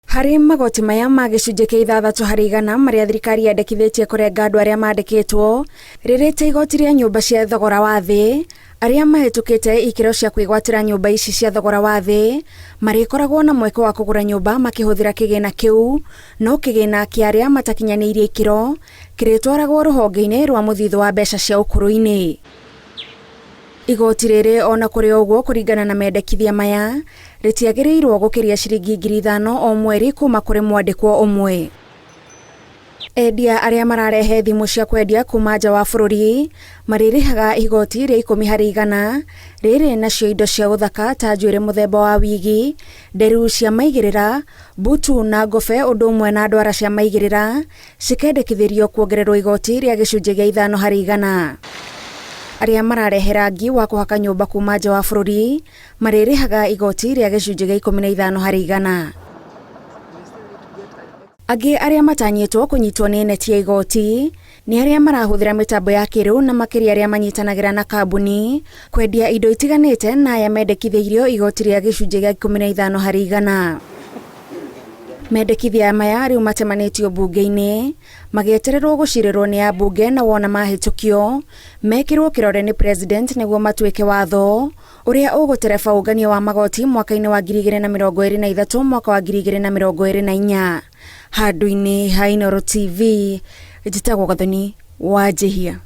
Hari magoti maya ma gicunjĩ kĩa 6% maria thirikari yendekithĩtie kũrenga andũ arĩa mandĩkĩtwo rĩrĩte igoti rĩa nyũmba cia thogora wa thĩ arĩa mahĩtũkĩte ikĩro cia kwĩgwatĩra nyũmba ici cia thogora wa thĩ marĩkoragwo na mweke wa kũgũra nyũmba makĩhũthĩra kĩgĩna kĩu, no kĩgĩna kĩa arĩa matakinyanĩirie ikĩro kĩrĩtwaragwo rũhonge-inĩ rwa mũthithũ wa mbeca cia ũkũrũ-inĩ. Igoti rĩrĩ ona kũrĩ ũguo kũringana na mendekithia maya rĩtiagĩrĩirwo gũkĩria ciringi 5,000 o mweri kuma kũrĩ mwandĩkwo ũmwe. Endia arĩa mararehe thimũ cia kwendia kuma nja wa bũrũri marĩrĩhaga igoti rĩa 10%. Rĩrĩ nacio indo cia ũthaka ta njuĩrĩ mũthemba wa wigi, nderu cia maigĩrĩra, butu na ngobe ũndũ ũmwe na ndwara cia maigĩrĩra cikendekithĩrio kuongererwo igoti rĩa gĩcunjĩ gĩa 5%. Arĩa mararehe rangi wa kũhaka nyũmba kuma nja wa bũrũri marĩrĩhaga igoti rĩa gĩcunjĩ gĩa 15%. Angĩ arĩa matanyĩtwo kũnyitwo nĩ neti ya igoti nĩ arĩa marahũthĩra mĩtambo ya kĩrĩu na makĩria arĩa manyitanagĩra na kambuni kwendia indo itiganĩte na aya mendekithĩirio igoti rĩa gĩcunjĩ gĩa 15%. Mendekithia maya rĩu matemanĩtio mbunge-inĩ magĩetererwo gũcirĩrwo nĩ ambunge na wona mahĩtũkio mekĩrwo kĩrore nĩ president nĩguo matuĩke watho ũrĩa ũgũtereba ũngania wa magoti mwaka-inĩ wa 2023 mwaka wa 2024. Handũ-inĩ ha Inooro TV, njĩtagwo Gathoni Wanjihia.